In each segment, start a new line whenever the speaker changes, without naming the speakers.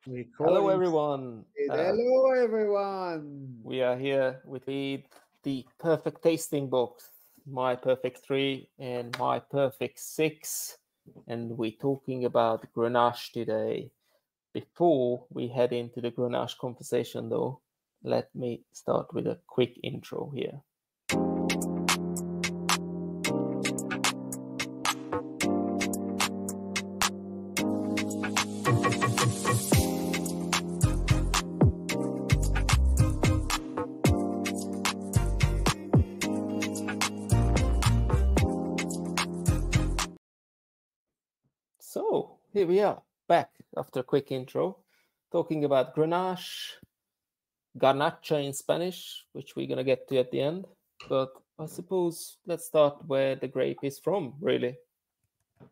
Hello,
Recording.
everyone.
Hello, everyone.
We are here with the Perfect TastingBOX, my Perfect 3 and my Perfect 6. And we're talking about Grenache today. Before we head into the Grenache conversation, though, let me start with a quick intro here. So here we are, back after a quick intro, talking about Grenache, Garnacha in Spanish, which we're going to get to at the end. But I suppose let's start where the grape is from, really.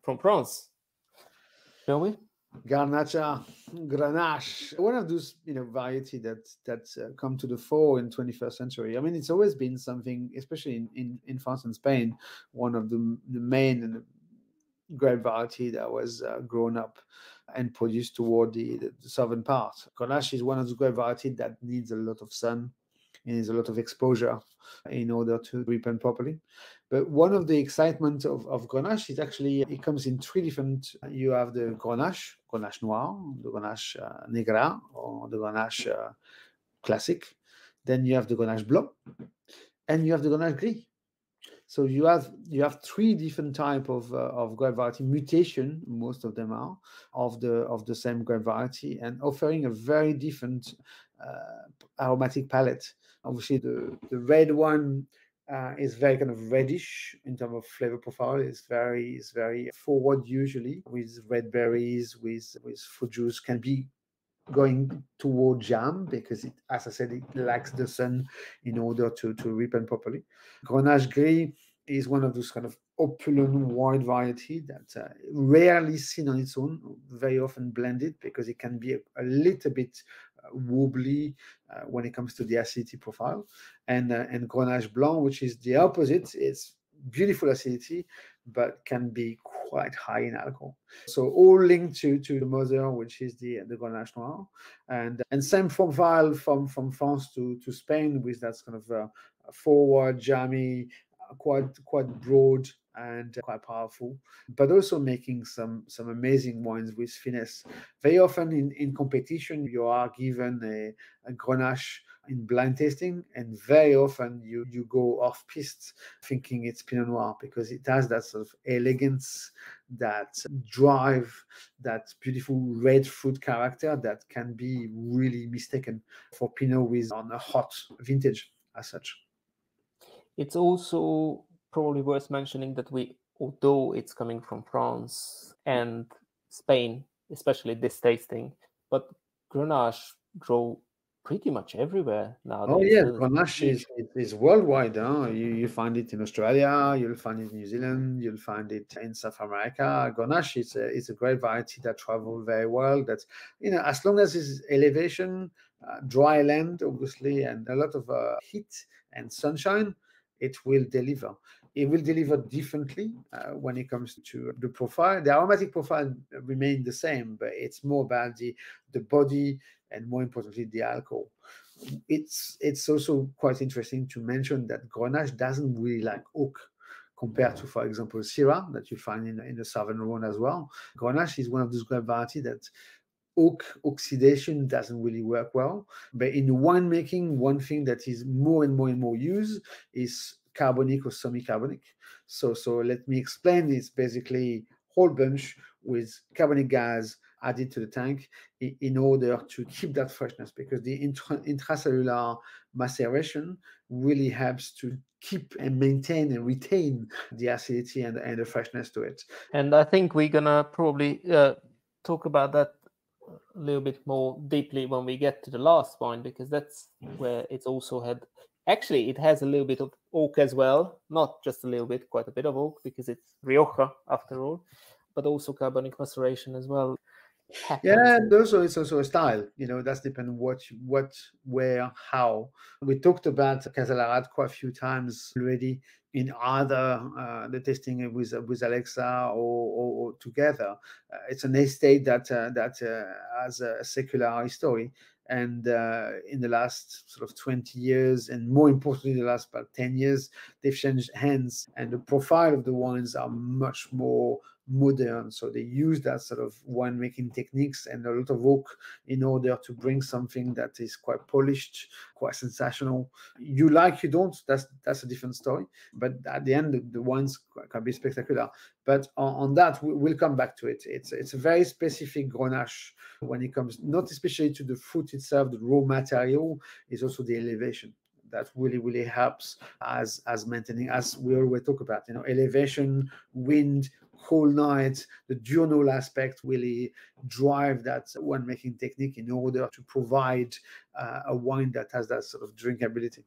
From France, shall we?
Garnacha, Grenache, one of those variety that come to the fore in 21st century. I mean, it's always been something, especially in France and Spain, one of the main and grape variety that was grown up and produced toward the southern part. Grenache is one of the grape variety that needs a lot of sun and needs a lot of exposure in order to ripen properly. But one of the excitement of Grenache is actually it comes in three different. You have the Grenache Noir, the Grenache Negra, or the Grenache Classic. Then you have the Grenache Blanc, and you have the Grenache Gris. So you have three different type of grape variety mutation. Most of them are of the same grape variety and offering a very different aromatic palette. Obviously, the red one is very kind of reddish in terms of flavor profile. It's very forward usually with red berries with fruit juice. Can be going toward jam because it, as I said, it lacks the sun in order to ripen properly. Grenache Gris is one of those kind of opulent wide variety that rarely seen on its own, very often blended because it can be a little bit wobbly when it comes to the acidity profile. And Grenache Blanc, which is the opposite, it's beautiful acidity, but can be quite high in alcohol. So all linked to the mother, which is the Grenache Noir, and same profile from France to Spain with that kind of forward, jammy, quite broad and quite powerful, but also making some amazing wines with finesse. Very often in competition, you are given a Grenache in blind tasting, and very often you go off piste thinking it's Pinot Noir because it has that sort of elegance, that drive, that beautiful red fruit character that can be really mistaken for Pinot with on a hot vintage as such.
It's also probably worth mentioning that although it's coming from France and Spain, especially this tasting, but Grenache grow pretty much everywhere
Oh
nowadays,
yeah,
doesn't
Garnacha
it?
is worldwide. Huh? You find it in Australia, you'll find it in New Zealand, you'll find it in South America. Grenache is a great variety that travel very well. That's as long as it's elevation, dry land, obviously, and a lot of heat and sunshine, it will deliver. It will deliver differently when it comes to the profile. The aromatic profile remain the same, but it's more about the body and more importantly the alcohol. It's also quite interesting to mention that Grenache doesn't really like oak compared to, for example, Syrah that you find in the Southern Rhone as well. Grenache is one of those grape variety that oak oxidation doesn't really work well. But in winemaking, one thing that is more and more and more used is carbonic or semi-carbonic. So let me explain. It's basically whole bunch with carbonic gas added to the tank in order to keep that freshness because the intracellular maceration really helps to keep and maintain and retain the acidity and the freshness to it.
And I think we're gonna probably talk about that a little bit more deeply when we get to the last wine, because that's where it's also had. Actually, it has a little bit of oak as well, not just a little bit, quite a bit of oak, because it's rioja after all, but also carbonic maceration as well. happens.
Yeah, and also it's also a style. That's depending what, where, how. We talked about Casa quite a few times already in either the tasting with Alexa or together. It's an estate that has a secular history, and in the last sort of 20 years, and more importantly, the last about 10 years, they've changed hands, and the profile of the wines are much more modern. So they use that sort of winemaking techniques and a lot of oak in order to bring something that is quite polished, quite sensational. You like, you don't, that's a different story. But at the end, the wines can be spectacular. But on that, we'll come back to it. It's a very specific Grenache when it comes, not especially to the fruit itself, the raw material, is also the elevation that really helps as maintaining, as we always talk about, elevation, wind, whole night, the diurnal aspect really drive that winemaking technique in order to provide a wine that has that sort of drinkability.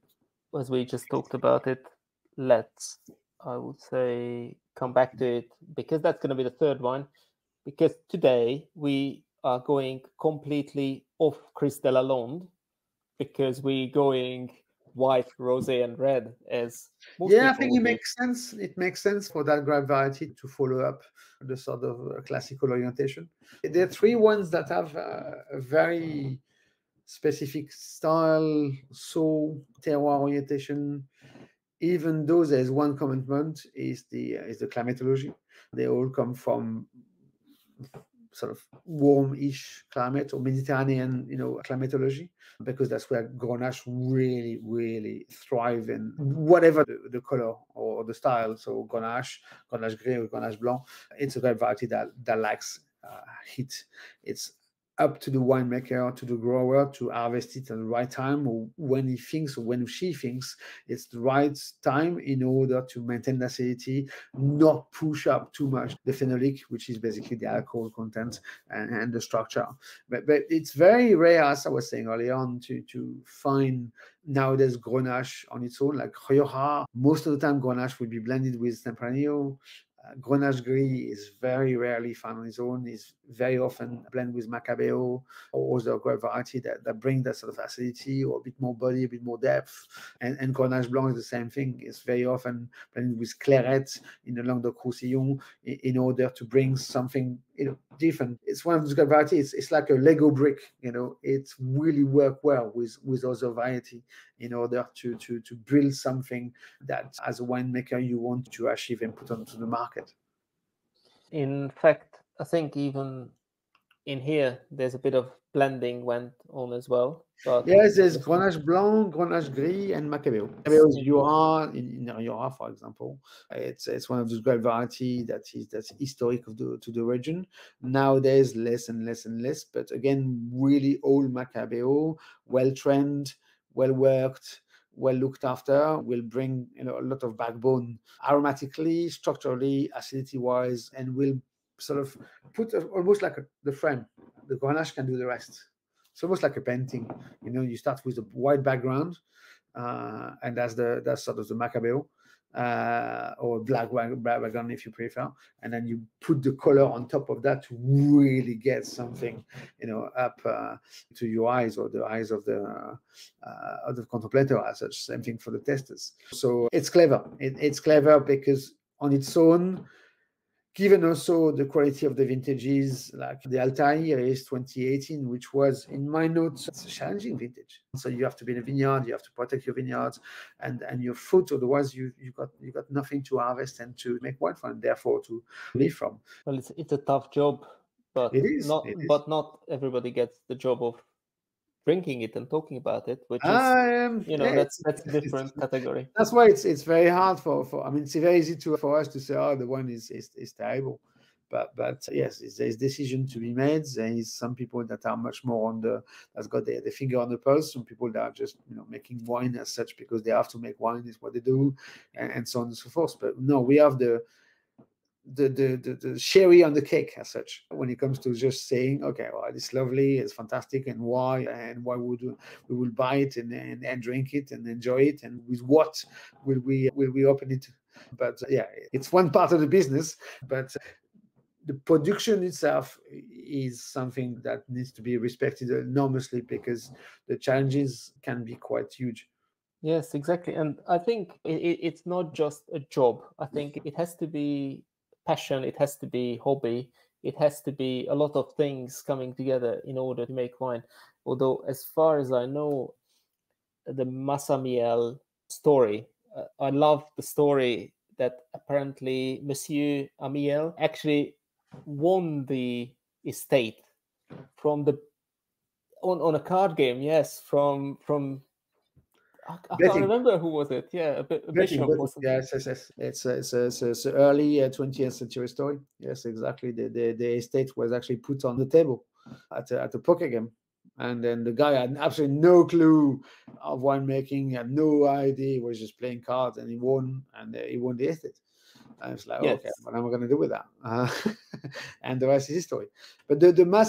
As we just talked about it, let's, I would say, come back to it, because that's going to be the third one. Because today we are going completely off Chris Delalonde, because we're going white, rosé, and red, as most
Yeah, I
people
think
would
it
do.
makes sense. It makes sense for that grape variety to follow up the sort of classical orientation. There are three ones that have a very specific style, so terroir orientation. Even though there's one commandment is the climatology. They all come from sort of warm-ish climate or Mediterranean, climatology, because that's where Grenache really thrive in, whatever the color or the style. So Grenache, Grenache Gris or Grenache Blanc, it's a grape variety that likes heat. It's up to the winemaker, to the grower, to harvest it at the right time, or when he thinks or when she thinks it's the right time, in order to maintain the acidity, not push up too much the phenolic, which is basically the alcohol content and the structure. But it's very rare, as I was saying earlier on, to find nowadays Grenache on its own, like rioja. Most of the time, Grenache will be blended with Tempranillo. Grenache Gris is very rarely found on its own. It's very often blended with Macabeo or other grape variety that bring that sort of acidity or a bit more body, a bit more depth. And Grenache Blanc is the same thing. It's very often blended with Clairette in the Languedoc-Roussillon in order to bring something different. It's one of those grape varieties. It's like a Lego brick. It really work well with other variety in order to build something that, as a winemaker, you want to achieve and put onto the market.
In fact, I think even in here, there's a bit of blending went on as well. But
yes, there's Grenache Blanc, Grenache Gris, and Macabeo. Macabeo is Jura, in Jura, for example. It's one of those grape variety that's historic to the region. Nowadays, less and less and less. But again, really old Macabeo, well trained, well worked, well looked after, will bring a lot of backbone aromatically, structurally, acidity wise, and will sort of put almost like the frame. The Grenache can do the rest. It's almost like a painting. You start with a white background, and that's sort of the Macabeo, or black background if you prefer, and then you put the color on top of that to really get something, up to your eyes or the eyes of the contemplator as such. Same thing for the testers. So it's clever. It's clever because on its own, given also the quality of the vintages, like the Altair is 2018, which was, in my notes, it's a challenging vintage. So you have to be in a vineyard, you have to protect your vineyards and your fruit, otherwise you got nothing to harvest and to make wine from, therefore to live from.
Well, it's a tough job, but
It is.
not everybody gets the job of drinking it and talking about it, which is
Yeah,
that's a different category.
That's why it's very hard for. I mean, it's very easy for us to say, oh, the wine is terrible. But yes, there's decision to be made. There is some people that are much more that's got their finger on the pulse. Some people that are just making wine as such because they have to make wine, is what they do, and so on and so forth. But no, we have the cherry on the cake as such when it comes to just saying, okay, well, it's lovely, it's fantastic, and why would we will buy it and drink it and enjoy it, and with what will we open it. But yeah, it's one part of the business, but the production itself is something that needs to be respected enormously, because the challenges can be quite huge.
Yes, exactly. And I think it's not just a job. I think it has to be passion, it has to be hobby, it has to be a lot of things coming together in order to make wine. Although, as far as I know, the Amiel story, I love the story that apparently Monsieur Amiel actually won the estate from the on a card game. Yes, from I can't
Betting.
remember who was it. Yeah, a
Betting,
bishop
betting.
wasn't it?
Yes, yes, yes. It's a early 20th century story. Yes, exactly. The estate was actually put on the table at a poker game, and then the guy had absolutely no clue of winemaking, had no idea. He was just playing cards, and he won, and he won the estate. And it's like, okay,
Yes.
what am I going to do with that? And the rest is history. But the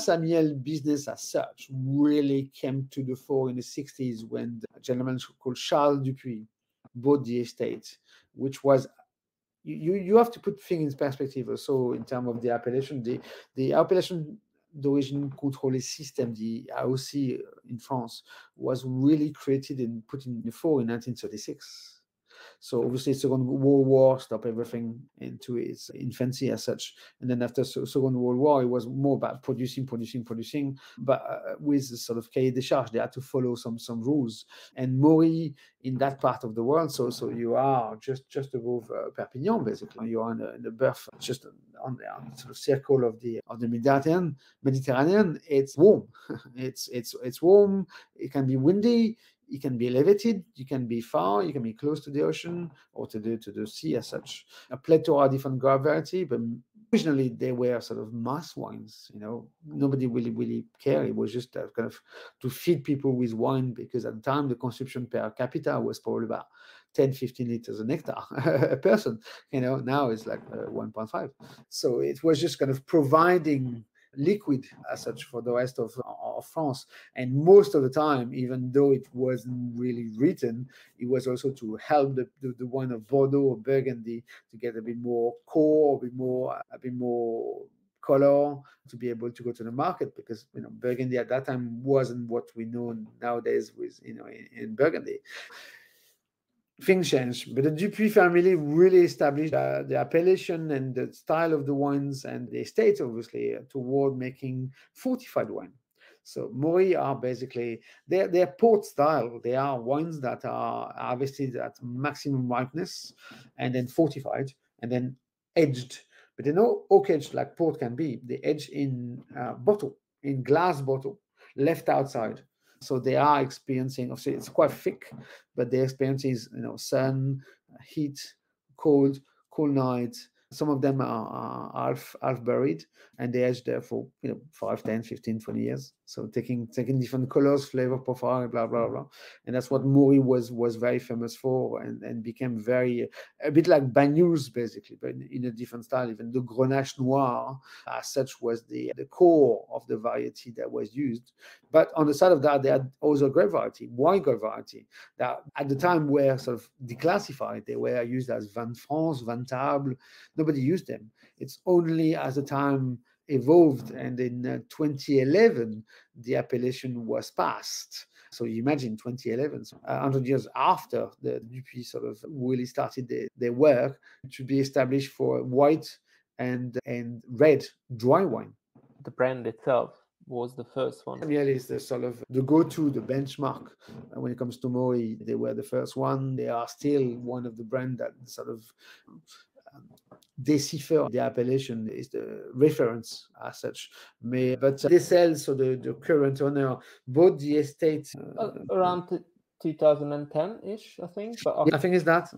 Amiel business as such really came to the fore in the 60s, when a gentleman called Charles Dupuis bought the estate, which was, you have to put things in perspective also in terms of the appellation. The appellation d'origine contrôlée system, the AOC in France, was really created and put in the fore in 1936. So obviously, Second World War stopped everything into its infancy as such. And then after Second World War, it was more about producing. But with the sort of cahier des charges, they had to follow some rules. And Maury, in that part of the world, so you are just above Perpignan, basically. You are in the berth, just on the sort of circle of the Mediterranean. It's warm. it's warm. It can be windy. You can be elevated, you can be far, you can be close to the ocean or to the sea as such. A plethora of different grape variety, but originally they were sort of mass wines. Nobody really cared. It was just kind of to feed people with wine, because at the time the consumption per capita was probably about 10, 15 liters a hectare a person. Now it's like 1.5. So it was just kind of providing liquid as such for the rest of France. And most of the time, even though it wasn't really written, it was also to help the wine of Bordeaux or Burgundy to get a bit more core, a bit more color, to be able to go to the market, because Burgundy at that time wasn't what we know nowadays with in Burgundy. Things changed, but the Dupuis family really established the appellation and the style of the wines and the estate, obviously, toward making fortified wine. So Maury are basically, they're port style. They are wines that are harvested at maximum ripeness and then fortified and then aged. But they're not oak aged like port can be. They aged in glass bottle, left outside. So they are experiencing, obviously it's quite thick, but the experience is, sun, heat, cold nights. Some of them are half buried, and they age there for 5, 10, 15, 20 years. So taking different colors, flavor profile, blah blah blah. And that's what Maury was very famous for, and became very, a bit like Banyuls basically, but in a different style. Even the Grenache Noir as such was the core of the variety that was used. But on the side of that, they had also grape variety, wine grape variety, that at the time were sort of declassified. They were used as Vin de France, Vin Table. Nobody used them. It's only as the time evolved, and in 2011, the appellation was passed. So you imagine 2011, so 100 years after the Dupuis sort of really started their work, to be established for white and red dry wine.
The brand itself was the first one.
Amiel is the sort of the go-to, the benchmark when it comes to Maury. They were the first one. They are still one of the brands that sort of decipher the appellation, is the reference as such. But they sell, so the current owner bought the estate
Around 2010-ish, I think. But
I think it's that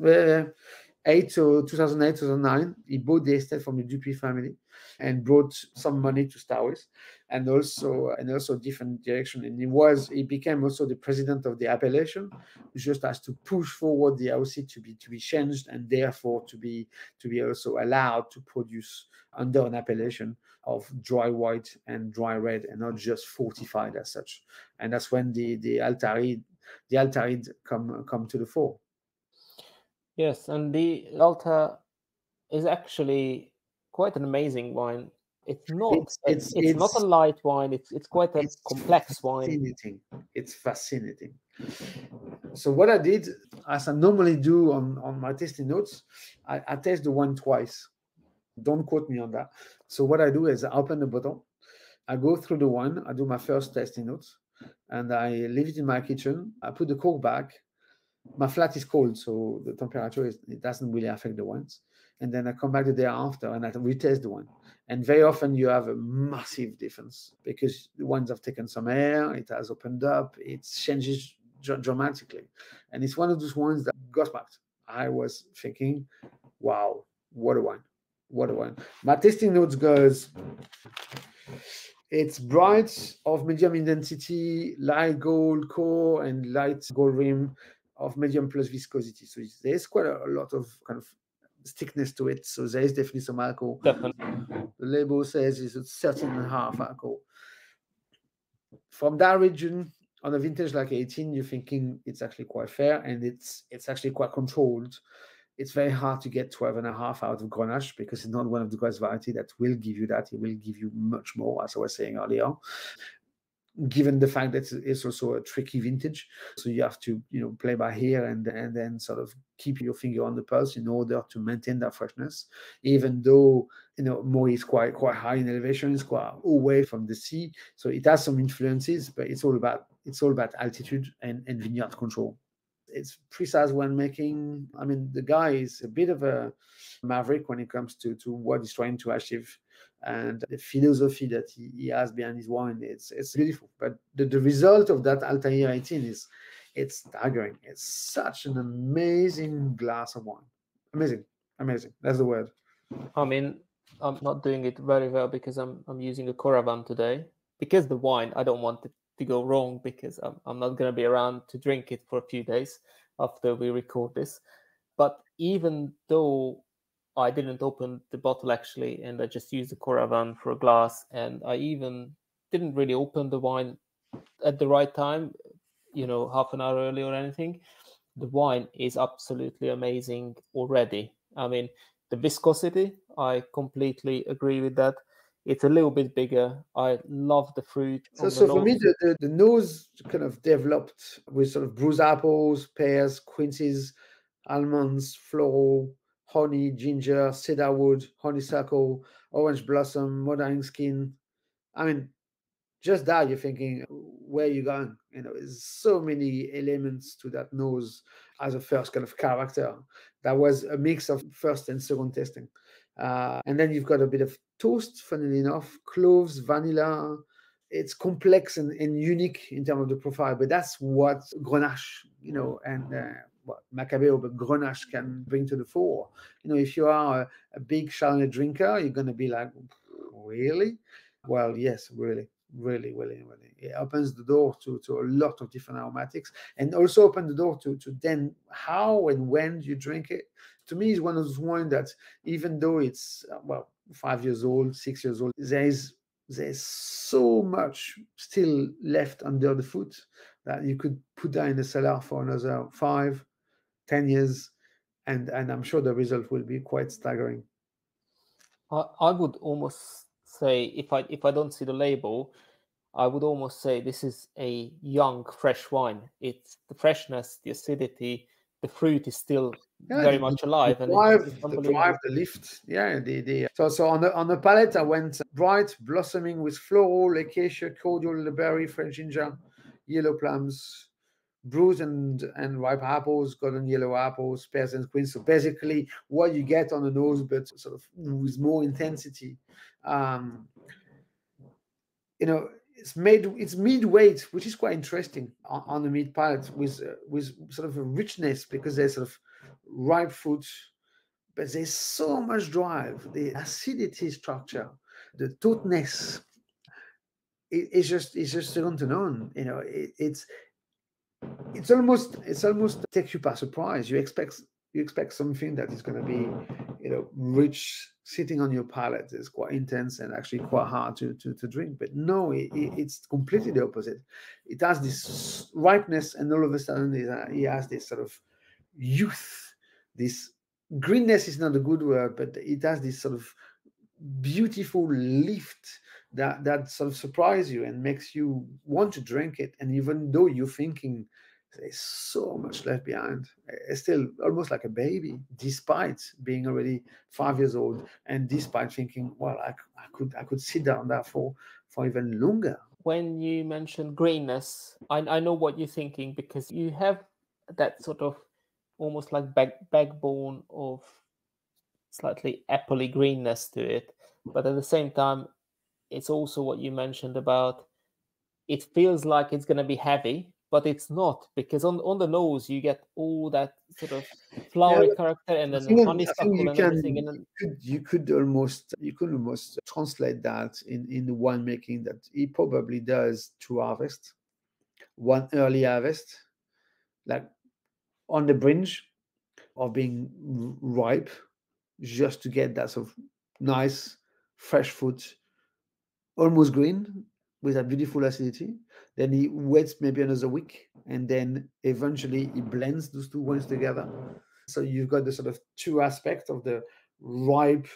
2008, 2009. He bought the estate from the Dupuis family and brought some money to start with, and also different direction. And he became also the president of the appellation, just as to push forward the AOC to be changed, and therefore to be also allowed to produce under an appellation of dry white and dry red, and not just fortified as such. And that's when the Altair come to the fore.
yes, and the Altair is actually quite an amazing wine. It's not.
It's
It's not a light wine. It's quite a complex wine.
fascinating. It's fascinating. So what I did, as I normally do on my tasting notes, I taste the wine twice. Don't quote me on that. So what I do is I open the bottle, I go through the wine, I do my first tasting notes, and I leave it in my kitchen. I put the cork back. My flat is cold, so the temperature it doesn't really affect the wines. And then I come back the day after and I retest the wine. And very often you have a massive difference because the wines have taken some air, it has opened up, it changes dramatically. And it's one of those wines that got back. I was thinking, wow, what a wine. What a wine. My tasting notes goes, it's bright of medium intensity, light gold core and light gold rim of medium plus viscosity. So there's quite a lot of kind of thickness to it. So there is definitely some alcohol.
Definitely.
The label says it's 13.5 alcohol. From that region, on a vintage like 18, you're thinking it's actually quite fair and it's actually quite controlled. It's very hard to get 12.5 out of Grenache because it's not one of the grape variety that will give you that. It will give you much more, as I was saying earlier. Given the fact that it's also a tricky vintage, so you have to play by ear and then sort of keep your finger on the pulse in order to maintain that freshness. Even though Moët is quite high in elevation, it's quite away from the sea, so it has some influences, but it's all about altitude and vineyard control. It's precise winemaking. I mean, the guy is a bit of a maverick when it comes to what he's trying to achieve and the philosophy that he has behind his wine. It's beautiful. But the result of that Altair 18 it's staggering. It's such an amazing glass of wine. Amazing. That's the word.
I mean, I'm not doing it very well because I'm using a Coravan today. Because the wine, I don't want it to go wrong because I'm not going to be around to drink it for a few days after we record this. But even though I didn't open the bottle actually, and I just used the Coravan for a glass, and I even didn't really open the wine at the right time, half an hour early or anything, the wine is absolutely amazing already. I mean, the viscosity, I completely agree with that. It's a little bit bigger. I love the fruit.
So for me, the nose kind of developed with sort of bruised apples, pears, quinces, almonds, floral, honey, ginger, cedarwood, honeysuckle, orange blossom, modern skin. I mean, just that you're thinking, where are you going? There's so many elements to that nose as a first kind of character. That was a mix of first and second tasting. And then you've got a bit of toast, funnily enough, cloves, vanilla. It's complex and unique in terms of the profile, but that's what Grenache, and Macabeo, but Grenache can bring to the fore. If you are a big Chardonnay drinker, you're going to be like, really? Well, yes, really. Really. It opens the door to a lot of different aromatics and also open the door to then how and when you drink it. To me, is one of those wines that even though it's 5 years old, 6 years old, there's so much still left under the foot that you could put that in the cellar for another 5, 10 years, and I'm sure the result will be quite staggering.
I would almost say, if I don't see the label, I would almost say this is a young, fresh wine. It's the freshness, the acidity, the fruit is still very much alive.
The drive, the lift. Yeah, so on the palate, I went bright, blossoming with floral, acacia, cordial, berry, French ginger, yellow plums, bruised and ripe apples, golden yellow apples, pears and quince. So basically, what you get on the nose, but sort of with more intensity. It's midweight, which is quite interesting on the mid palate, with sort of a richness because there's sort of ripe fruit, but there's so much drive, the acidity structure, the toughness. It's just second to none. It's almost takes you by surprise. You expect something that is going to be rich, sitting on your palate, is quite intense and actually quite hard to drink. But no, it's completely the opposite. It has this ripeness, and all of a sudden it has this sort of youth. This greenness is not a good word, but it has this sort of beautiful lift that sort of surprises you and makes you want to drink it. And even though you're thinking there's so much left behind, it's still almost like a baby, despite being already 5 years old, and despite thinking, well, I could sit down there for even longer.
When you mention greenness, I know what you're thinking, because you have that sort of almost like backbone of slightly appley greenness to it. But at the same time, it's also what you mentioned about it feels like it's going to be heavy, but it's not, because on the nose you get all that sort of
Yeah,
flowery character and then
I think
honeysuckle and everything. And then,
you could almost translate that in the winemaking that he probably does to harvest, one early harvest, like on the bringe of being ripe, just to get that sort of nice fresh fruit, almost green, with a beautiful acidity. Then he waits maybe another week, and then eventually he blends those two wines together. So you've got the sort of two aspects of the ripe,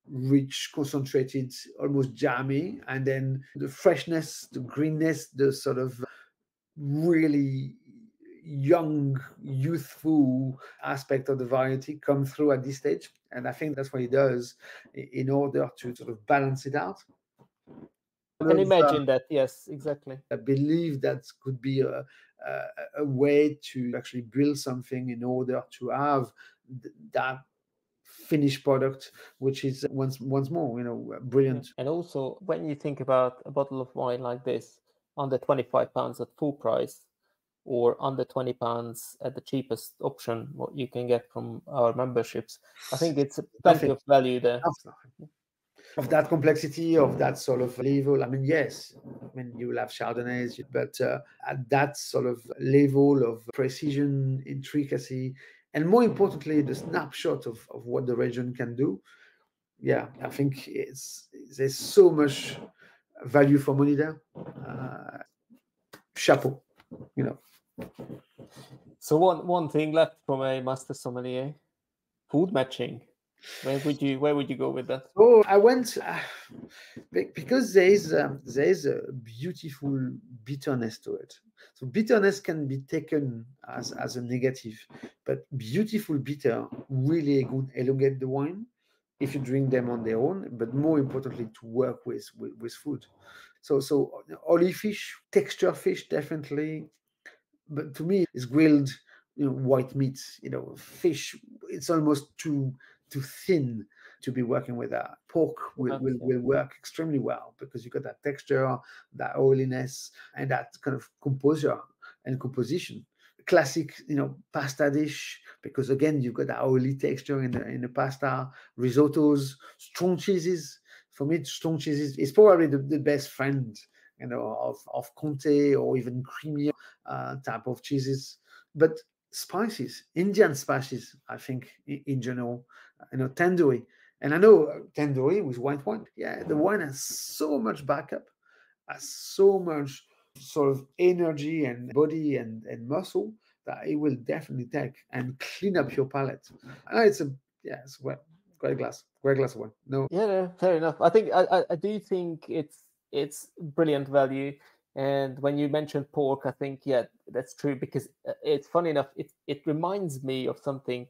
rich, concentrated, almost jammy, and then the freshness, the greenness, the sort of really young, youthful aspect of the variety come through at this stage. And I think that's what he does in order to sort of balance it out.
I can imagine that. Yes, exactly.
I believe that could be a way to actually build something in order to have that finished product, which is once more, brilliant.
And also, when you think about a bottle of wine like this, under £25 at full price, or under £20 at the cheapest option, what you can get from our memberships, I think it's plenty of value there.
Of that complexity, of that sort of level. I mean, yes, I mean, you will have Chardonnays, but at that sort of level of precision, intricacy, and more importantly, the snapshot of what the region can do. Yeah, I think there's so much value for money there. Chapeau, you know.
So one thing left from a master sommelier: food matching. Where would you go with that?
Oh, I went because there is a beautiful bitterness to it. So bitterness can be taken as a negative, but beautiful bitter really good elongate the wine if you drink them on their own, but more importantly to work with food. So olive fish, texture fish definitely, but to me it's grilled, white meat, fish. It's almost too thin to be working with that. Pork will work extremely well because you got that texture, that oiliness, and that kind of composure and composition. Classic, pasta dish, because again you've got that oily texture in the pasta. Risottos, strong cheeses. For me, strong cheeses is probably the best friend, of Conte or even creamier type of cheeses. But spices, Indian spices, I think in general, tandoori. And I know tandoori with white wine. Yeah, the wine has so much backup, has so much sort of energy and body and muscle that it will definitely take and clean up your palate. It's a great glass of wine. No,
Yeah, fair enough. I think I do think it's brilliant value. And when you mentioned pork, I think that's true, because it's funny enough. It reminds me of something.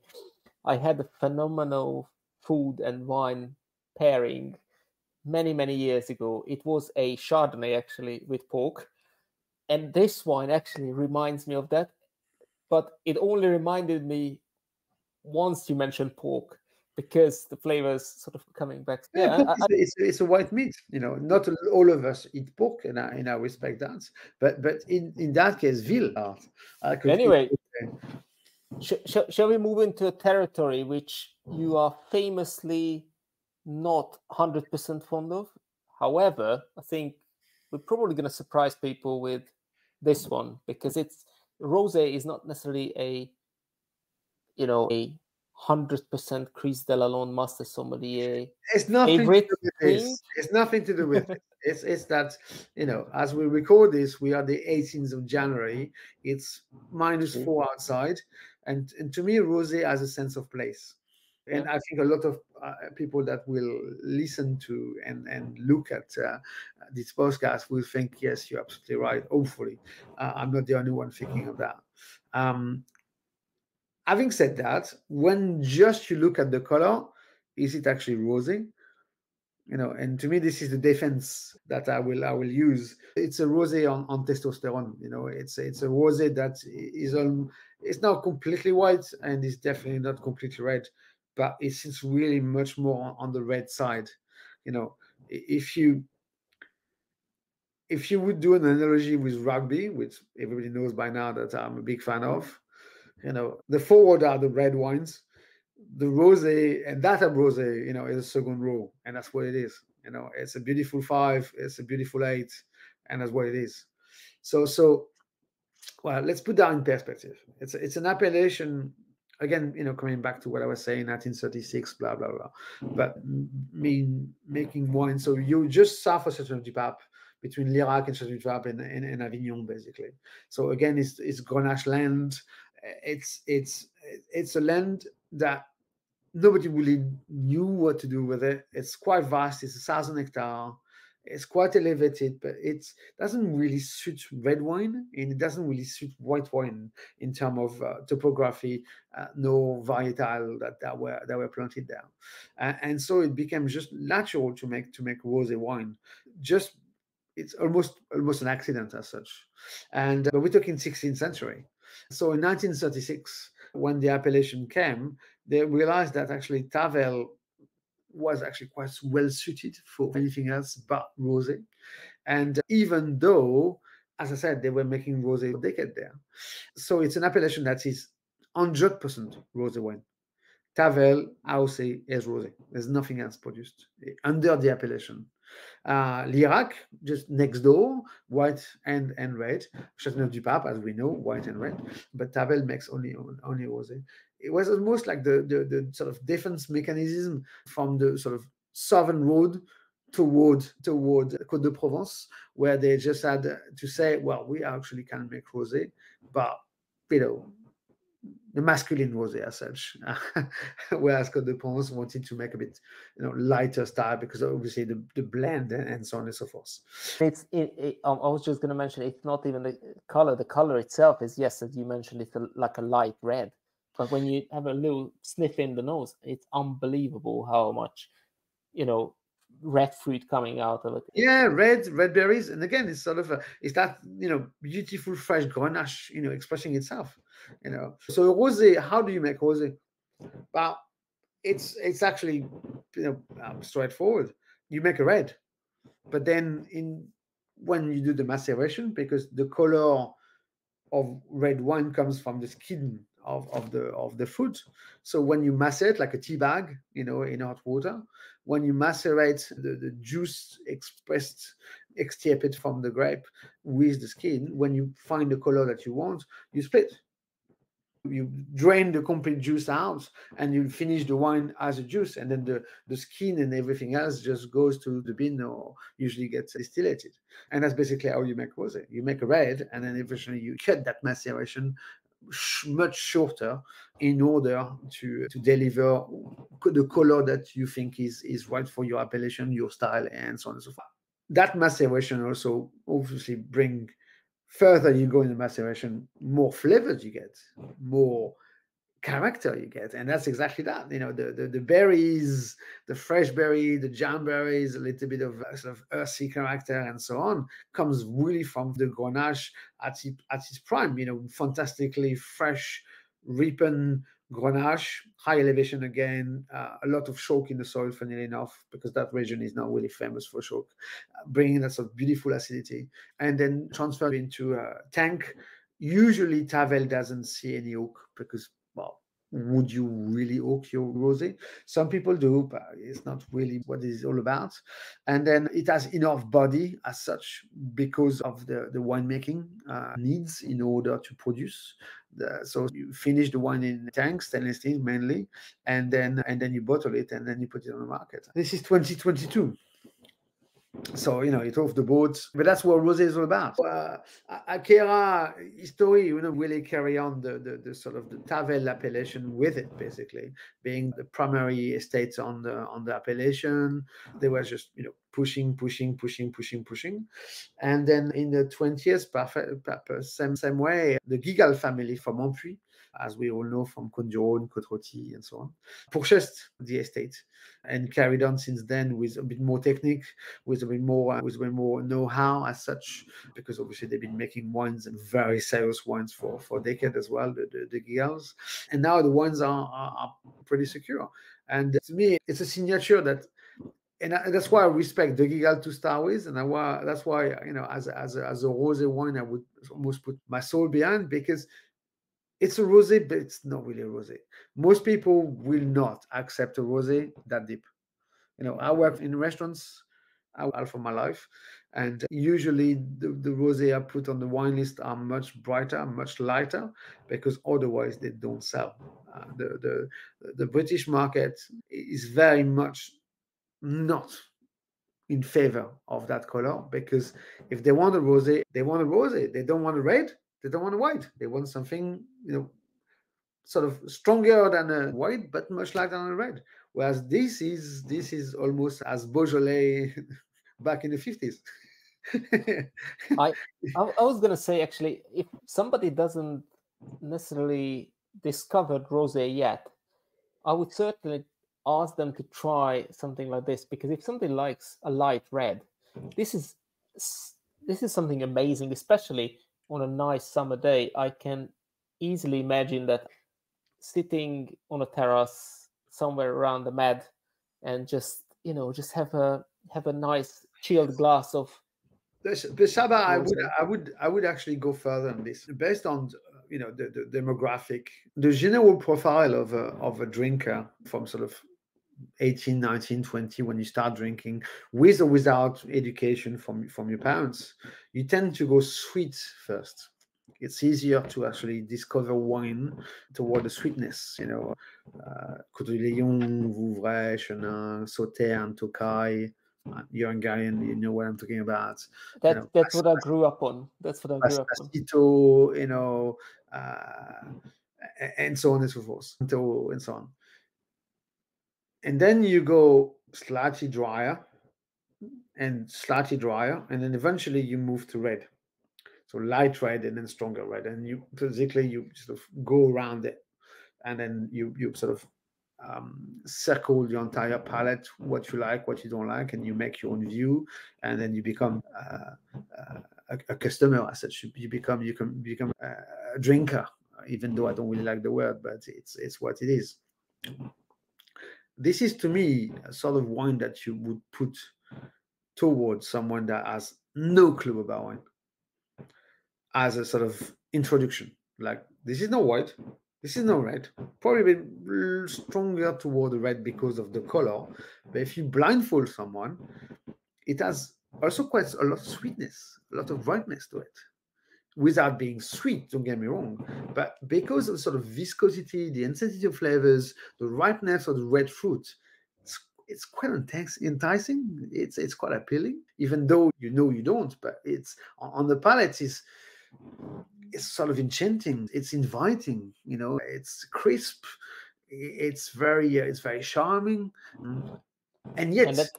I had a phenomenal food and wine pairing many years ago. It was a Chardonnay actually with pork, and this wine actually reminds me of that. But it only reminded me once you mentioned pork, because the flavors sort of coming back.
yeah, pork it's a white meat. Not all of us eat pork, and I respect that. But in that case, veal.
Anyway, shall we move into a territory which you are famously not 100% fond of? However, I think we're probably going to surprise people with this one, because it's rosé is not necessarily a 100% Chris Delalonde master sommelier
It's nothing to
favorite
do with
thing.
this. It's nothing to do with it. It's that, as we record this, we are the 18th of January. It's -4 outside, and to me, rosé has a sense of place. And I think a lot of people that will listen to and look at this podcast will think, yes, you're absolutely right. Hopefully, I'm not the only one thinking of that. Um, Having said that, when just you look at the color, is it actually rosy? And to me, this is the defense that I will use. It's a rosé on testosterone. It's a rosé that is on. It's not completely white and it's definitely not completely red, but it's really much more on the red side. If you would do an analogy with rugby, which everybody knows by now that I'm a big fan of, the forward are the red wines, the rosé and that rosé, is a second row, and that's what it is. It's a beautiful 5, it's a beautiful 8, and that's what it is. So well, let's put that in perspective. It's an appellation. Again, coming back to what I was saying, 1936, blah blah blah. But making wine. So you just south of Château du Pape, between Lirac and Château du Pape and Avignon, basically. So again, it's Grenache land. It's a land that nobody really knew what to do with it. It's quite vast. It's 1,000 hectares. It's quite elevated, but it doesn't really suit red wine, and it doesn't really suit white wine in terms of topography, no varietal that were planted there, and so it became just natural to make rosé wine. Just it's almost an accident as such, and but we're talking 16th century. So in 1936, when the appellation came, they realized that actually Tavel was actually quite well suited for anything else but rosé. And even though, as I said, they were making rosé for a decade there. So it's an appellation that is 100% rosé wine. Tavel, AOC is rosé. There's nothing else produced under the appellation. Lirac, just next door, white and red. Château du Pape, as we know, white and red. But Tavel makes only rosé. It was almost like the sort of defense mechanism from the sort of southern road toward Côte de Provence, where they just had to say, well, we actually can make rosé, but the masculine rosé as such, whereas Côte de Provence wanted to make a bit, lighter style because obviously the blend and so on and so forth.
I was just going to mention, it's not even the color. The color itself is, yes, as you mentioned, it's like a light red. But when you have a little sniff in the nose, it's unbelievable how much, red fruit coming out of it.
Yeah, red berries, and again, it's sort of it's that beautiful fresh Grenache, expressing itself. So rosé, how do you make rosé? Well, it's actually straightforward. You make a red, but then when you do the maceration, because the color of red wine comes from the skin of the fruit. So when you macerate like a tea bag, in hot water, when you macerate the juice extirpate from the grape with the skin, when you find the color that you want, you split. You drain the complete juice out and you finish the wine as a juice, and then the skin and everything else just goes to the bin or usually gets distillated. And that's basically how you make rosé. You make a red, and then eventually you cut that maceration much shorter in order to deliver the color that you think is right for your appellation, your style, and so on and so forth. That maceration also obviously bring, further you go in the maceration, more flavors you get, more character you get, and that's exactly that. The berries, the fresh berry, the jam berries, a little bit of sort of earthy character, and so on, comes really from the Grenache at its prime. Fantastically fresh, ripened Grenache, high elevation again, a lot of chalk in the soil, funnily enough, because that region is now really famous for chalk, bringing that sort of beautiful acidity, and then transfer into a tank. Usually Tavel doesn't see any oak because, well, would you really oak your rosé? Some people do, but it's not really what it's all about. And then it has enough body as such because of the winemaking needs in order to produce. So you finish the wine in tanks, stainless steel mainly, and then you bottle it and then you put it on the market. This is 2022. So, it off the boat, but that's what rosé is all about. Akera history, really carry on the sort of the Tavel appellation with it, basically being the primary estate on the appellation. They were just, pushing, and then in the 20th, same way, the Gigal family from Ampuy, as we all know from Côte-du-Rhône, Côte-Rôtie, and so on, purchased the estate and carried on since then with a bit more technique, with a bit more know-how as such, because obviously they've been making wines and very serious wines for decades as well, the Gigals, and now the wines are pretty secure. And to me, it's a signature that. And that's why I respect the Gigal to start with, and that's why as a rosé wine, I would almost put my soul behind, because it's a rosé, but it's not really a rosé. Most people will not accept a rosé that deep. I work in restaurants all for my life, and usually the rosé I put on the wine list are much brighter, much lighter, because otherwise they don't sell. The British market is very much not in favor of that color, because if they want a rosé, they want a rosé. They don't want a red. They don't want a white. They want something, sort of stronger than a white, but much lighter than a red. Whereas this is almost as Beaujolais back in the 50s.
I I was gonna say, actually, if somebody doesn't necessarily discovered rosé yet, I would certainly ask them to try something like this, because if somebody likes a light red, this is this is something amazing, especially on a nice summer day. I can easily imagine that sitting on a terrace somewhere around the Med and just have a nice chilled glass of
The Csaba,
rosé.
I would actually go further than this, based on the demographic, the general profile of a drinker from sort of 18, 19, 20, when you start drinking, with or without education from your parents, you tend to go sweet first. It's easier to actually discover wine toward the sweetness, Côte de Lion, Vouvray, Chenin, Sauternes, Tokai. You're Hungarian, you know what I'm talking about.
That's what I grew up on. That's what I grew up on.
Pasito, and so on and so forth, and so on. And then you go slightly drier, and then eventually you move to red. So light red and then stronger red, and you basically you sort of go around it, and then you sort of circle your entire palette, what you like, what you don't like, and you make your own view, and then you become a customer as such. You become a drinker, even though I don't really like the word, but it's what it is. This is, to me, a sort of wine that you would put towards someone that has no clue about wine, as a sort of introduction. Like, this is no white, this is no red. Probably a bit stronger toward the red because of the color. But if you blindfold someone, it has also quite a lot of sweetness, a lot of brightness to it, without being sweet, don't get me wrong, but because of the sort of viscosity, the intensity of flavors, the ripeness of the red fruit, it's quite enticing. It's quite appealing, even though you don't. But it's on the palate. It's sort of enchanting. It's inviting. It's crisp. It's very charming, and yet,
And that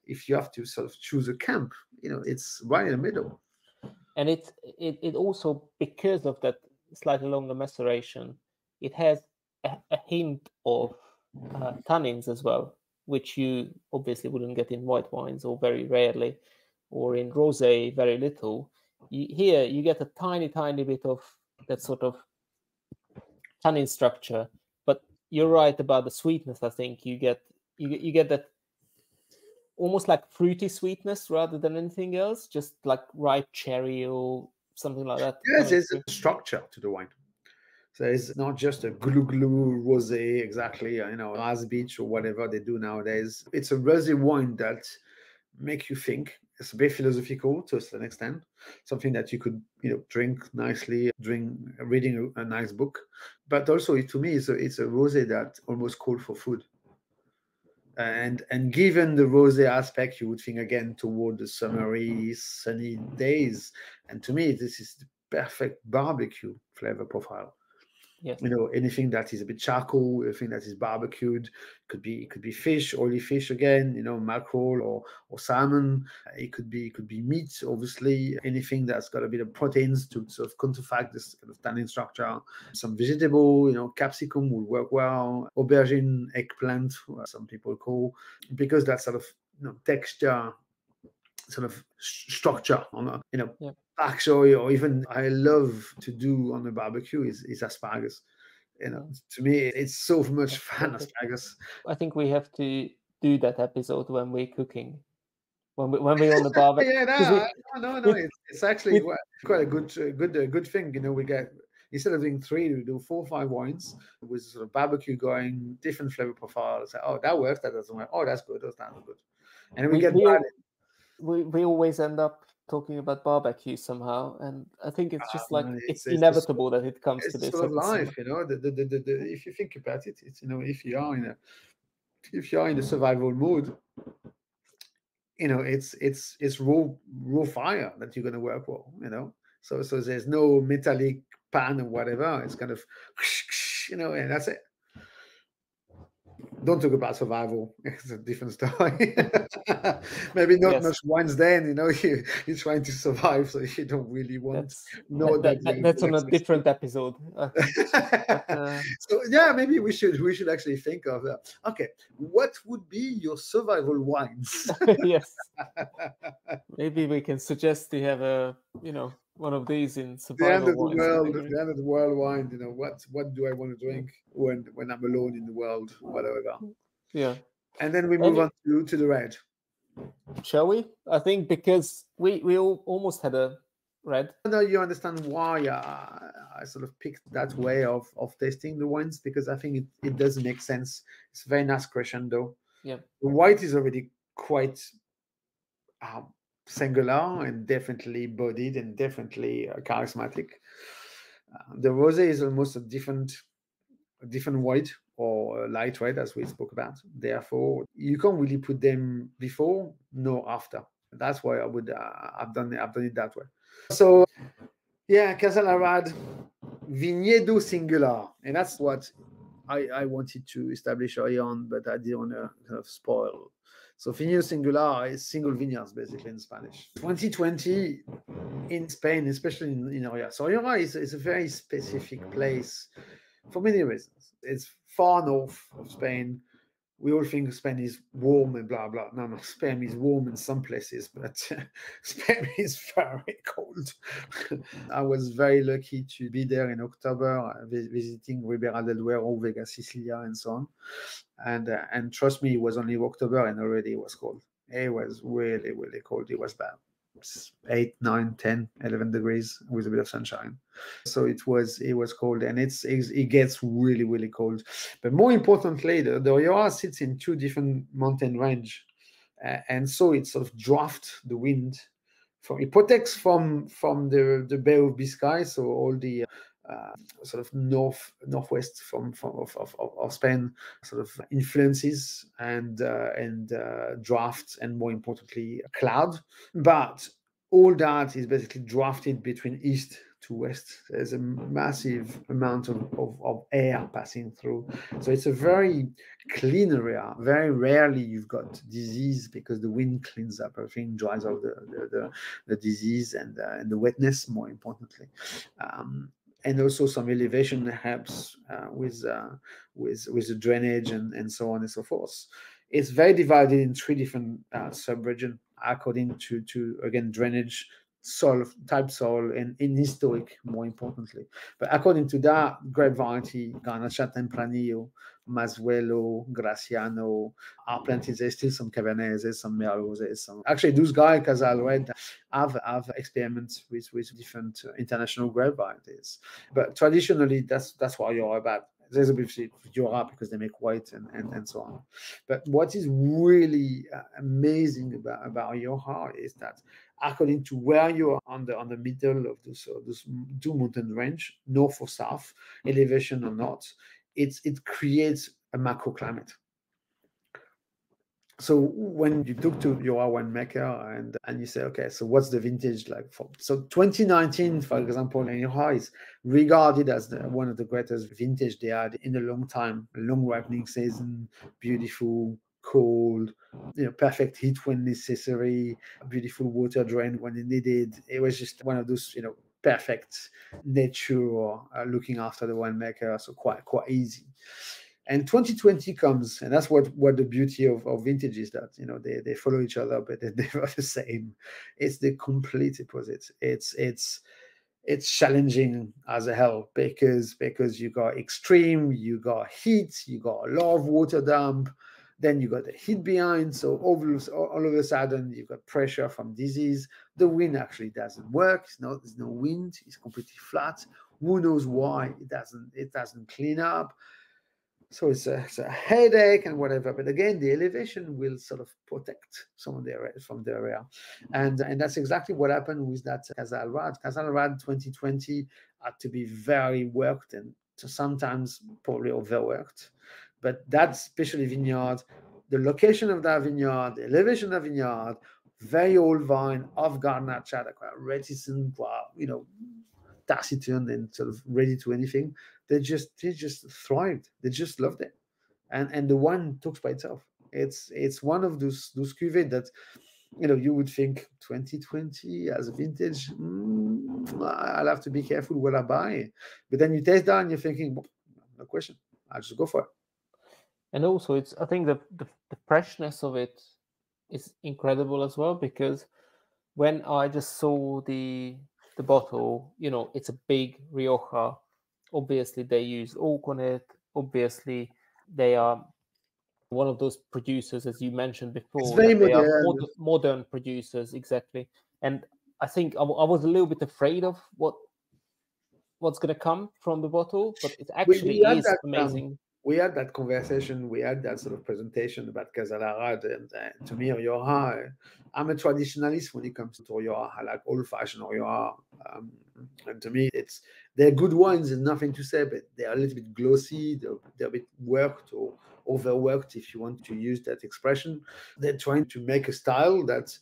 if you have to sort of choose a camp, it's right in the middle.
and it also, because of that slightly longer maceration, it has a hint of tannins as well, which you obviously wouldn't get in white wines, or very rarely, or in rosé very little. Here you get a tiny bit of that sort of tannin structure, but you're right about the sweetness. I think you get that almost like fruity sweetness rather than anything else, just like ripe cherry or something like that
Yes,
coming
there's
through.
a structure to the wine. So it's not just a glue rosé, exactly, Ras Beach or whatever they do nowadays. It's a rosé wine that make you think. It's a bit philosophical to a certain extent, something that you could, drink nicely, reading a nice book. But also, to me, it's a rosé that almost called for food. And given the rosé aspect, you would think again toward the summery, sunny days. And to me, this is the perfect barbecue flavor profile.
Yes.
Anything that is a bit charcoal, anything that is barbecued, it could be fish, oily fish again, mackerel or salmon. It could be meat, obviously. Anything that's got a bit of proteins to sort of counterfact this kind of tannin structure. Some vegetable, capsicum will work well. Aubergine, eggplant, some people call, because that sort of texture, sort of structure on
Yeah.
pak choy, or even I love to do on the barbecue is asparagus. To me, it's so much fun, asparagus.
I think we have to do that episode when we're cooking, when we're on the barbecue.
Yeah, no. It's actually
with
quite a good thing. We get, instead of doing 3, we do 4 or 5 wines with sort of barbecue going, different flavor profiles. Oh, that works. That doesn't work. Oh, that's good. That's not good. And we get
we always end up talking about barbecue somehow, and I think it's just like it's
it's
inevitable that it comes to
it's
this.
sort of life, if you think about it, it's if you are in a survival mode, it's raw fire that you're going to work with. So there's no metallic pan or whatever. It's kind of and that's it. Don't talk about survival. It's a different story. Maybe not much wines then, you're trying to survive, so you don't really want
that's on a different episode, I think. But,
so yeah, maybe we should actually think of okay, what would be your survival wines?
Yes. Maybe we can suggest to have one of these in survival wines.
The end of the world wine. What do I want to drink when I'm alone in the world, whatever.
Yeah.
And then we move on to the red.
Shall we? I think because we almost had a red.
Now you understand why I sort of picked that way of tasting the wines, because I think it does make sense. It's a very nice crescendo.
Yeah.
The white is already quite singular and definitely bodied and definitely charismatic. The rosé is almost a different white, or light red, as we spoke about. Therefore, you can't really put them before nor after. That's why I've done it that way. So yeah, Casa Larad, Vignedo Singular, and that's what I wanted to establish early on, but I didn't want to kind of spoil. So Vignedo Singular is single vineyards, basically, in Spanish. 2020 in Spain, especially in Rioja. So Rioja is a very specific place for many reasons. It's far north of Spain. We all think Spain is warm and blah, blah. No, Spain is warm in some places, but Spain is very cold. I was very lucky to be there in October, visiting Ribera del Duero, Vega Sicilia, and so on. And trust me, it was only October and already it was cold. It was really, really cold. It was bad. 8, 9, 10, 11 degrees with a bit of sunshine. So it was cold, and it gets really, really cold. But more importantly, the Rioja sits in 2 different mountain range, and so it sort of drafts the wind. It protects from the Bay of Biscay, so all the sort of northwest of Spain sort of influences and draft, and more importantly cloud. But all that is basically drafted between east to west. There's a massive amount of air passing through, so it's a very clean area. Very rarely you've got disease, because the wind cleans up everything, dries out the disease and the wetness, more importantly. And also some elevation helps with the drainage and so on and so forth. It's very divided in 3 different sub-regions according to again drainage, soil type, soil, and in historic, more importantly. But according to that, grape variety, Garnacha, Tempranillo, Mazuelo, Graciano are planted. There's still some Cabernet, there's some Merlot, there's some. Actually, those guys, Casa Alred, have experiments with different international grape varieties. But traditionally, that's what you're about. There's a bit of Jura because they make white and so on. But what is really amazing about Rioja is that according to where you are on the middle of those 2 mountain range, north or south, elevation or not, it creates a macroclimate. So when you talk to your winemaker and you say, okay, so what's the vintage like? So 2019, for example, in Rioja is regarded as one of the greatest vintage they had in a long time. A long ripening season, beautiful, cold, perfect heat when necessary, beautiful water drain when it needed. It was just one of those, perfect nature looking after the winemaker. So quite easy. And 2020 comes, and that's what the beauty of vintage is, that they follow each other, but they're never the same. It's the complete opposite. It's challenging as a hell, because you got extreme, you got heat, you got a lot of water dump, then you got the heat behind. So all of a sudden you got pressure from disease. The wind actually doesn't work. There's no wind. It's completely flat. Who knows why it doesn't clean up? So it's a headache and whatever. But again, the elevation will sort of protect some of the area from the area, and that's exactly what happened with that Casa Alrad. Casa Alrad 2020 had to be very worked, and sometimes probably overworked. But that specially vineyard, the location of that vineyard, the elevation of the vineyard, very old vine of Garnacha, that quite reticent, taciturn and sort of ready to anything. They just thrived. They just loved it, and the wine talks by itself. It's one of those cuvées that you would think 2020 as a vintage. I'll have to be careful what I buy, but then you taste that and you're thinking, well, no question, I'll just go for it.
And also, I think the freshness of it is incredible as well, because when I just saw the bottle, it's a big Rioja. Obviously, they use oak on it. Obviously, they are one of those producers, as you mentioned
It's
before,
very
that they are
modern.
modern producers, exactly. And I think I was a little bit afraid of what's going to come from the bottle, but it
we,
actually
we had
is
that um,
amazing.
we had that conversation. We had that sort of presentation about Casalarad, and to me, Rioja, I'm a traditionalist when it comes to Rioja. I like old-fashioned Rioja, and to me, they're good wines and nothing to say, but they're a little bit glossy. They're a bit worked or overworked, if you want to use that expression. They're trying to make a style that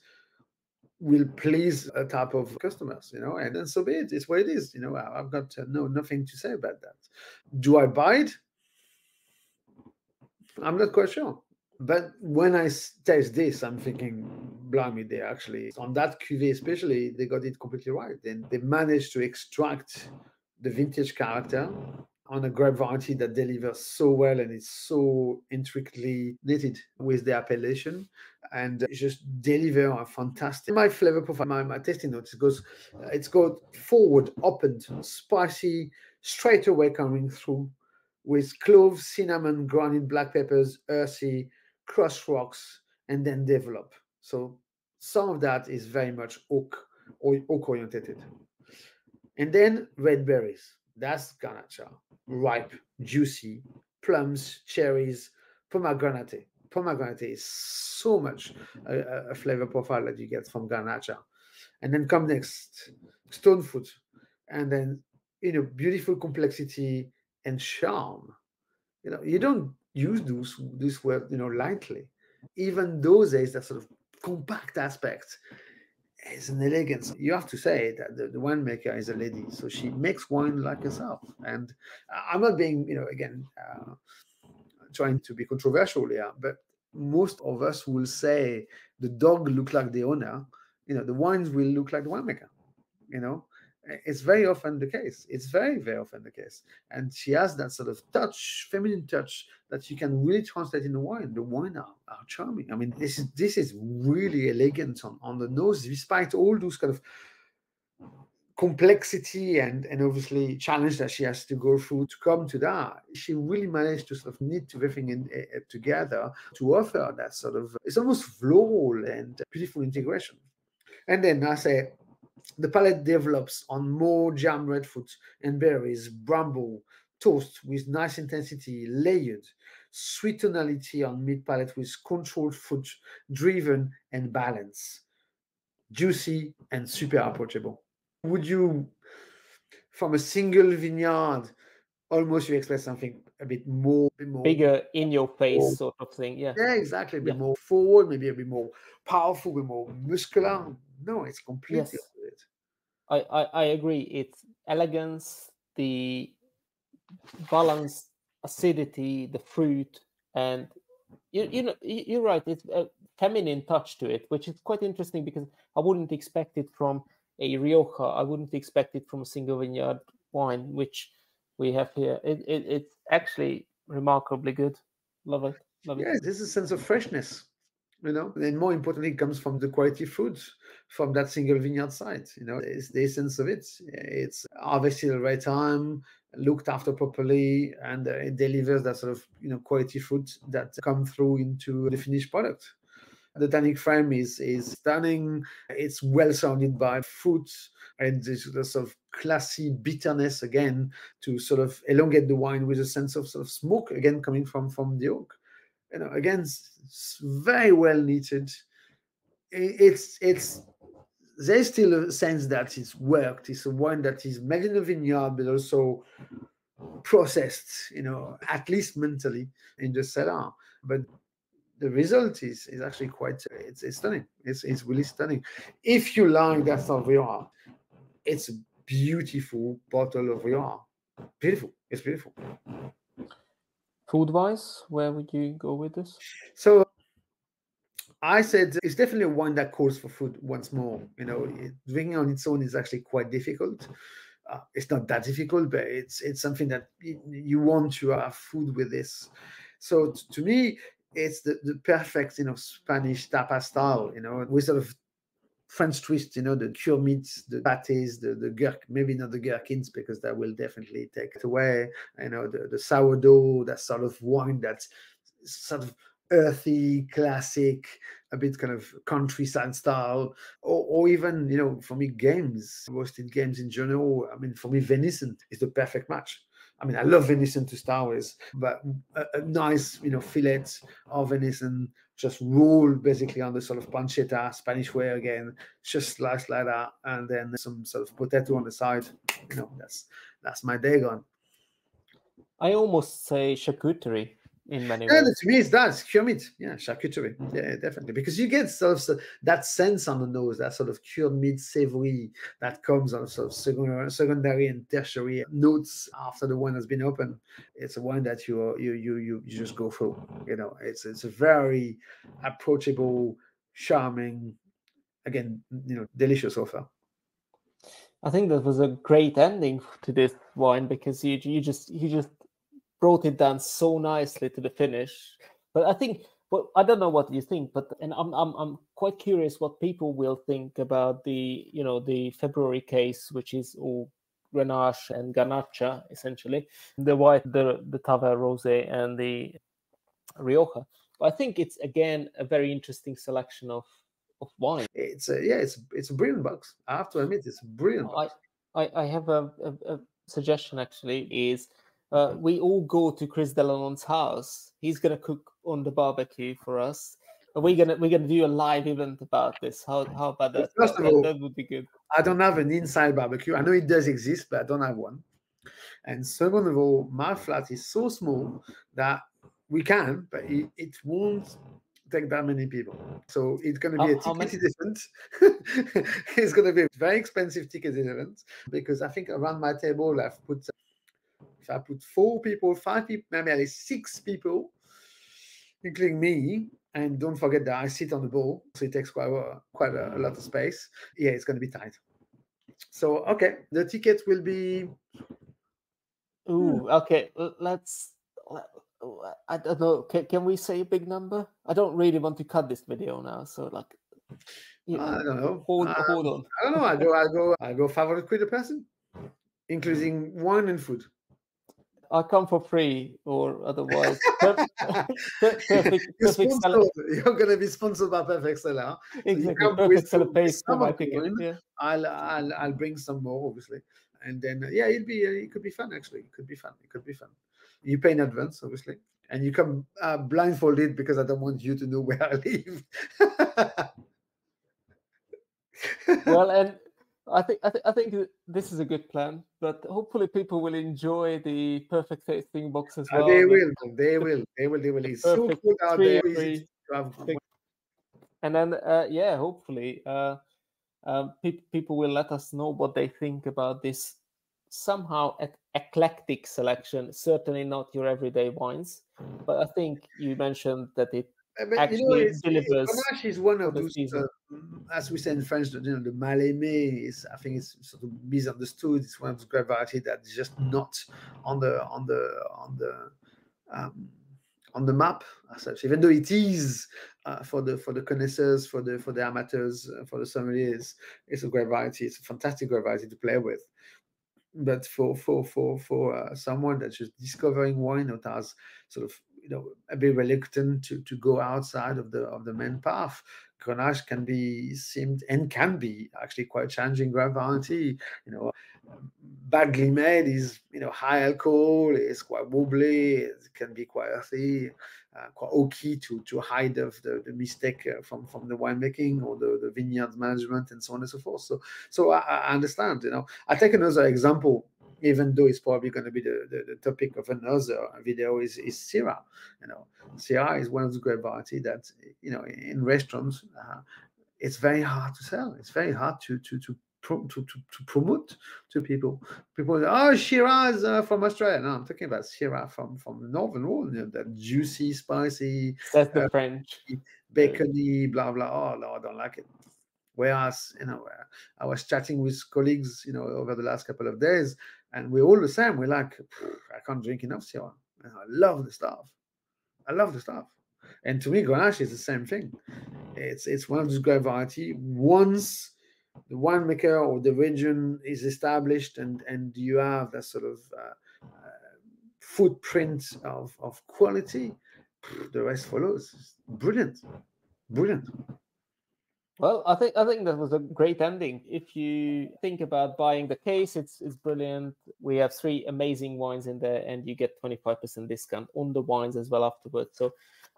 will please a type of customers, and then so be it. It's what it is. I've got nothing to say about that. Do I buy it? I'm not quite sure. But when I taste this, I'm thinking, blimey, they actually, on that cuvee especially, they got it completely right. Then they managed to extract the vintage character on a grape variety that delivers so well and is so intricately knitted with the appellation, and just deliver a fantastic. My flavor profile, my tasting notes, it's got forward, opened, spicy, straight away coming through, with cloves, cinnamon, grounded black peppers, earthy, crushed rocks, and then develop. So some of that is very much oak or oak orientated. And then red berries. That's Garnacha. Ripe, juicy, plums, cherries, pomegranate. Pomegranate is so much a flavor profile that you get from Garnacha. And then come next, stone fruit. And then, beautiful complexity and charm. You don't use this word, lightly. Even those days, that sort of compact aspect is an elegance. You have to say that the winemaker is a lady, so she makes wine like herself. And I'm not being, again, trying to be controversial here, but most of us will say the dog look like the owner. The wines will look like the winemaker. You know, it's very often the case. It's very, very often the case. And she has that sort of touch, feminine touch, that you can really translate in the wine. The wine are charming. I mean, this is really elegant on the nose, despite all those kind of complexity and obviously challenge that she has to go through to come to that. She really managed to sort of knit everything together to offer that sort of, it's almost floral and beautiful integration. And then I say, the palate develops on more jam redfoot and berries, bramble, toast with nice intensity, layered, sweet tonality on mid palate with controlled fruit, driven and balanced, juicy and super approachable. Would you, from a single vineyard, almost you expect something a bit more
bigger in your face
more,
sort of thing. Yeah.
yeah, exactly, a bit
Yeah.
more forward, maybe a bit more powerful, a bit more muscular. No, it's completely
Yes.
opposite.
I agree. It's elegance, the balanced acidity, the fruit, and you're right. It's a feminine touch to it, which is quite interesting because I wouldn't expect it from a rioja. I wouldn't expect it from a single vineyard wine, which we have here. It's actually remarkably good. Love it. Love it.
Yeah, there's a sense of freshness, and more importantly, it comes from the quality fruits from that single vineyard site. It's the essence of it. It's harvested at the right time, looked after properly, and it delivers that sort of quality fruit that come through into the finished product. The tannic frame is stunning. It's well surrounded by fruit, and there's a sort of classy bitterness again to sort of elongate the wine with a sense of sort of smoke again coming from the oak. Again, it's very well knitted. It's there's still a sense that it's worked. It's a wine that is made in a vineyard, but also processed, at least mentally in the cellar. But the result is actually quite it's stunning. It's really stunning. If you like that sort of rioja, it's a beautiful bottle of rioja. Beautiful. It's beautiful.
Food wise, where would you go with this?
So I said it's definitely a wine that calls for food once more. Drinking on its own is actually quite difficult. It's not that difficult, but it's something that you want to have food with this. So to me, it's the perfect Spanish tapa style. With sort of French twist, the cured meats, the pâtés, the gherk, maybe not the gherkins because that will definitely take it away. The sourdough, that sort of wine that's sort of earthy, classic, a bit kind of countryside style, or even, for me, roasted games in general. I mean, for me, venison is the perfect match. I mean, I love venison to start with, but a nice, fillet of venison just rolled basically on the sort of pancetta, Spanish way again, just sliced like that, and then some sort of potato on the side. That's my day gone.
I almost say charcuterie in many
Yeah,
ways.
to me, it's that. It's cured meat. Yeah, charcuterie. Yeah, definitely. Because you get sort of that sense on the nose, that sort of cured meat savory that comes on sort of secondary and tertiary notes after the wine has been opened. It's a wine that you just go through. It's a very approachable, charming, again, delicious offer.
I think that was a great ending to this wine because you just brought it down so nicely to the finish. But I think, well, I don't know what you think, but and I'm quite curious what people will think about the February case, which is all Grenache and Garnacha essentially, the white, the Tavel Rosé, and the Rioja. But I think it's again a very interesting selection of wine.
It's a brilliant box. I have to admit, it's a brilliant box.
I have a suggestion actually is we all go to Chris Delalonde's house. He's gonna cook on the barbecue for us. We're gonna do a live event about this. How about that?
First of all,
That would be good.
I don't have an inside barbecue. I know it does exist, but I don't have one. And second of all, my flat is so small that we can, but it won't take that many people. So it's going to be a
How many?
ticketed event. It's going to be a very expensive ticketed event because I think around my table if I put 4 people, 5 people, maybe at least 6 people, including me. And don't forget that I sit on the ball, so it takes quite a lot of space. Yeah, it's going to be tight. So okay, the ticket will be.
Ooh, okay. Let's. I don't know. Can we say a big number? I don't really want to cut this video now, so like,
I don't know.
hold on.
I don't know. I go 500 quid a person, including wine and food.
I come for free or otherwise.
You're
Perfect Cellar.
sponsored. You're going to be sponsored by Perfect Cellar. So you
Exactly.
come with
Perfect Cellar pays for
some
my
of the
ticket.
wine.
Yeah.
I'll bring some more, obviously, and then yeah, it could be fun actually. It could be fun. It could be fun. You pay in advance, obviously, and you come blindfolded because I don't want you to know where I live.
Well, and I think this is a good plan, but hopefully people will enjoy the perfect tasting box as well.
They will, man. They will. They will. They will.
The
It's so
perfect
cool out there. Easy
tree,
to have.
and then yeah, hopefully people will let us know what they think about this somehow eclectic selection. Certainly not your everyday wines, but I think you mentioned that it
But you know,
actually delivers
Grenache is one
for
of
the
those,
season.
as we say in French, the mal aimé is. I think it's sort of misunderstood. It's one of those grape variety that's just not on the um, on the map as such. Even though it is for the connoisseurs, for the amateurs, for the sommeliers, it's a grape variety. It's a fantastic grape variety to play with. But for someone that's just discovering wine or has sort of a bit reluctant to go outside of the main path, Grenache can be seemed and can be actually quite challenging grape variety. Badly made is high alcohol, it's quite wobbly, it can be quite earthy, quite oaky to hide of the mistake from the winemaking or the vineyard management and so on and so forth. So I understand. I take another example, even though it's probably going to be the topic of another video, is Syrah. Syrah is one of the grape variety that in restaurants it's very hard to sell. It's very hard to promote to people. People say, "Oh, Shiraz from Australia." No, I'm talking about Shiraz from the northern world. That juicy, spicy,
That's the
uh,
French.
bacony, blah blah. Oh no, I don't like it. Whereas, I was chatting with colleagues, over the last couple of days, and we're all the same. We're like, I can't drink enough Syrah. I love the stuff. I love the stuff. And to me, Grenache is the same thing. It's one of those grape variety. Once the winemaker or the region is established, and you have that sort of footprint of quality, the rest follows. Brilliant, brilliant.
Well, I think that was a great ending. If you think about buying the case, it's brilliant. We have 3 amazing wines in there, and you get 25% discount on the wines as well afterwards. So,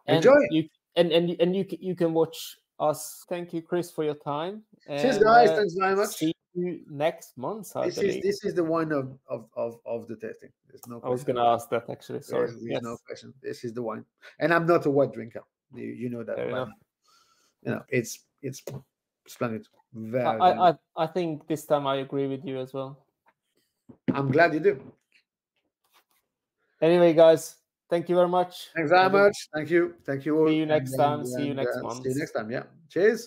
and
Enjoy.
you can watch us. Thank you, Chris, for your time,
Cheers,
and
guys. Thanks very much.
see you next month, I believe.
This is the one of the tasting. There's no
I was
question.
going to ask that actually. Sorry.
There's no
Yes,
question. This is the wine, and I'm not a wine drinker. You know that
fair
by
enough.
now. It's splendid. Very, very nice.
I think this time I agree with you as well.
I'm glad you do.
Anyway, guys, thank you very much.
Thanks very much. Thank you. Thank you all.
See you next time. See you
And
next
see you
month.
next time. Yeah. Cheers.